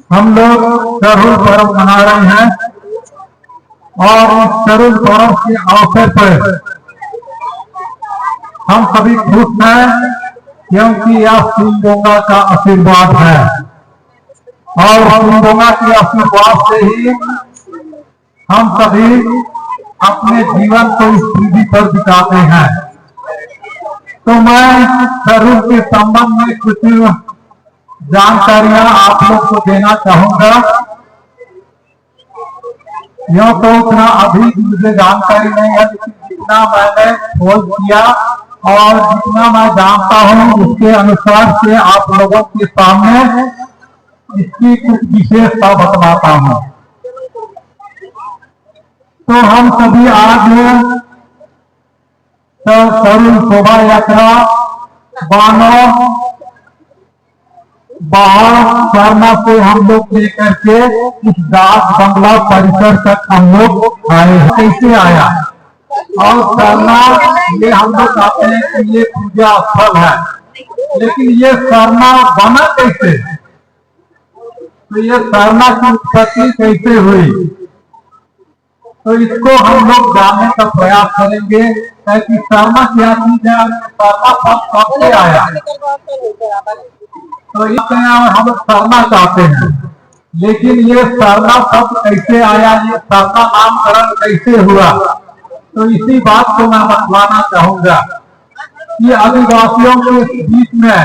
हम लोग चरुल पर्व मना रहे हैं और इस चरुल पर्व के अवसर पर हम सभी खुश हैं क्योंकि यह सिंगोंगा का आशीर्वाद है और सिंगोंगा के आशीर्वाद से ही हम सभी अपने जीवन को इस पृथ्वी पर बिताते हैं। तो मैं चरुल के संबंध में कुछ जानकारियां आप लोग को देना चाहूंगा। यूं तो उतना अभी मुझे जानकारी नहीं है, लेकिन जितना मैंने खोज किया और जितना मैं जानता हूं उसके अनुसार से आप लोगों के सामने इसकी कुछ विशेषता बतलाता हूं। तो हम सभी आज चरुल शोभा यात्रा बाहर सरना से हम लोग लेकर के इस डाक बंगला परिसर तक हम लोग आए। कैसे आया और सरना ये हम लोग आते हैं कि ये पूजा स्थल है, लेकिन ये सरना बना कैसे, तो ये सरना की उत्पत्ति कैसे हुई, तो इसको हम लोग जानने का प्रयास करेंगे कि सरना क्या चीज है, सरना सब कब से आया। तो इसमें हम सरना चाहते हैं, लेकिन ये सरना शब्द कैसे आया, ये सरना नामकरण कैसे हुआ, तो इसी बात को मैं बतलाना चाहूंगा कि आदिवासियों के बीच में,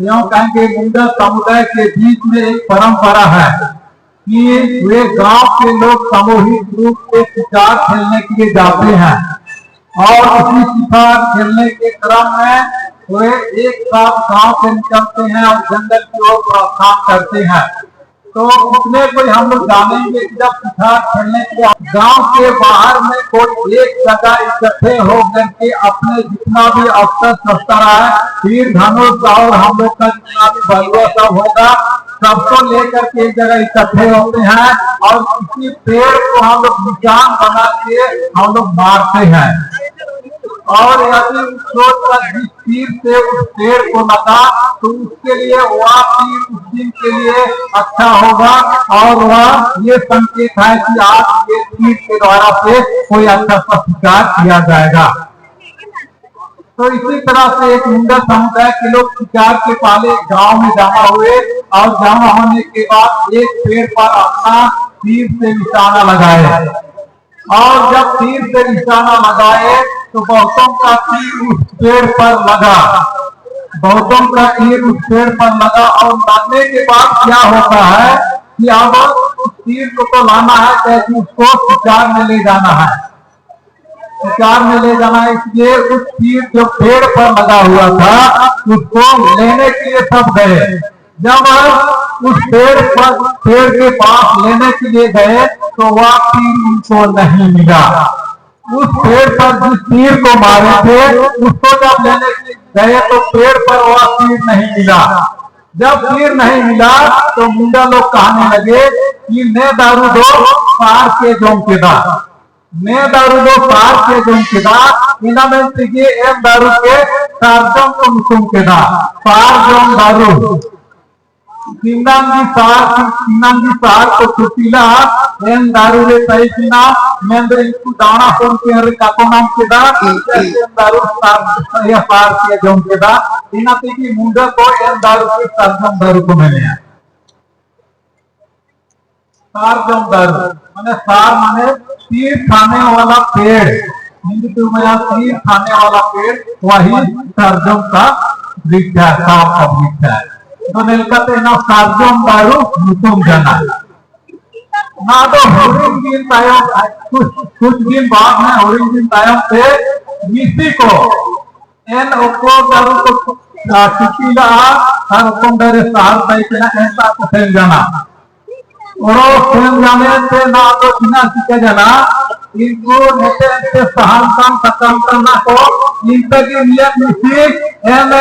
यूं कहेंगे मुंडा समुदाय के बीच में एक परंपरा है कि वे गांव के लोग सामूहिक रूप से शिकार खेलने के लिए जाते हैं और उसी शिकार खेलने के क्रम में वे एक साथ गांव से निकलते हैं और जंगल की ओर प्रस्थान करते हैं। तो उसमें कोई हम लोग जानेंगे कि जब शिकार खेलने के गांव के बाहर में कोई एक जगह इकट्ठे हो करके अपने जितना भी अवसर शस्त्र है, तीर धनुष और हम लोग का जितना भी बलुआ सब होगा, सबको लेकर के एक जगह इकट्ठे होते हैं और किसी पेड़ को हम लोग निशान बना के हम लोग मारते हैं और यदि जिस तीर से उस पेड़ को लगा तो उसके लिए वह तीर उस दिन के लिए अच्छा होगा और वह ये संकेत है कि आज ये तीर के द्वारा से कोई अच्छा सा शिकार किया जाएगा। तो इसी तरह से एक मुंडा समुदाय के लोग शिकार के पहले गांव में जमा हुए और जमा होने के बाद एक पेड़ पर अपना तीर से निशाना लगाए और जब तीर से निशाना लगाए तो बहुतों का तीर उस पेड़ पर लगा, बहुतों का तीर उस पेड़ पर लगा और लगने के बाद क्या होता है कि अब उस तीर को तो लाना है, कैसे उसको शिकार में ले जाना है, शिकार में ले जाना है। इसलिए उस तीर जो पेड़ पर लगा हुआ था उसको लेने के लिए सब गए। जब उस पेड़ के पास लेने के लिए गए तो वह तीर उनको नहीं मिला। उस पेड़ पर जिस तीर को मारे थे उसको जब लेने के लिए गए तो पेड़ पर वह तीर नहीं मिला। जब तीर नहीं मिला तो मुंडा लोग कहने लगे कि ने दारू दो पार के जोंकेदा, ने दारू दो पार के जोंकेदा, इनामेंट के एम दारू के सार्जम को मुसुमकेदा, पार जों दारू सिंगांगी सार को छुटीला एन दारू ले सही किना मेंद्र इनको दाना फोन के हर काको नाम के दा एन दारू सार या पार के जों के दा इनाते की मुंडा को एन दारू के सार्जम दारू को मैंने सार्जम दारू माने सार माने तीर खाने वाला पेड़, हिंदू में तीर खाने वाला पेड़ वही सार्जम का वृक्ष है, सांप का वृक्ष है। तो निलकते ना सार्जम दारू मुसुम जाना ना तो होरिंग दिन तायम कुछ दिन बाद में होरिंग दिन तायम से मिसी को एन ओको दारू को चिकीला हर ओकों दारे सार ताई के ना ऐसा को फेल जाना और फेल जाने से ना तो चिना चिके जाना इनको नेते से सहानतम सकंतम ना को इनके के लिए मिसी एन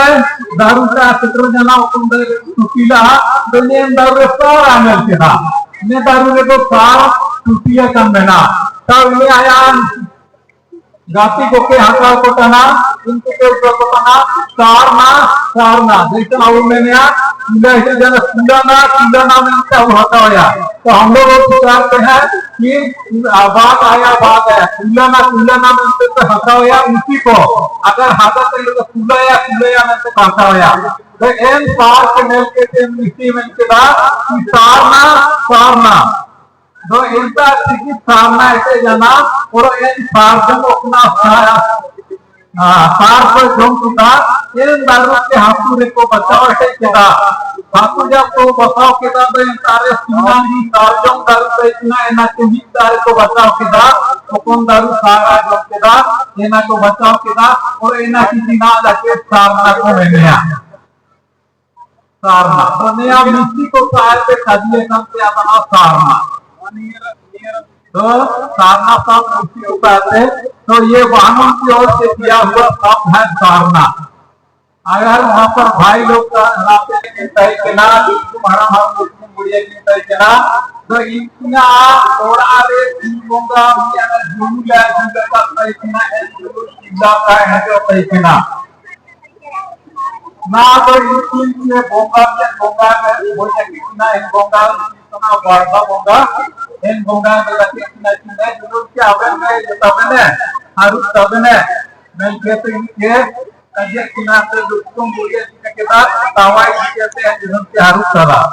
दारू का चित्र जाना ओकों दारे चिकीला दुनिया दारू सार आने के था ने दारू ने तो सार टूटिया कम बना तब ये आया गाती को के हाथ को तना Inti ke mana sarna sarna. जैसे और मैंने सुना है जन सुना में क्या होता है तो हम लोग वो करते हैं कि बात आया सुना में तो हंसा हुआ उसी को अगर हाथा तो सुलाया में तो कहता हुआ तो एन सार के मेल के मिट्टी में के बाद सारना तो इनका स्थिति सामना ऐसे जाना और इन सार्जन अपना सार पर जोम किया इन दारू के हाथों को बचाव है किया हाथों जब को बचाव किया तो इन सारे सुना ही सार्जन दारू पे इतना इना के ही दारू को बचाव किया तो कौन दारू सारा जो किया इना को बचाव किया और इना की बिना लगे सारना को मैंने सारना तो नया मिट्टी को सार पे खदिए कम से अपना सारना तो सारना सब मिट्टी को कहते तो ये वाहनों की ओर से दिया हुआ शब्द है सारना अगर वहां पर भाई लोग का तुम्हारा हम मुड़िया की तरीके तो इतना थोड़ा रे होगा झूला झूला का तरीके है जो तरीके ना तो इनके बोंगा में बोलते कितना इन बोंगा कितना बढ़ता बोंगा इन बोंगा में कितना कितना जरूर क्या होगा मैं ये तब ने harus tabene men kete ini kaje kinate dukung boleh kita tawai kete yang harus salah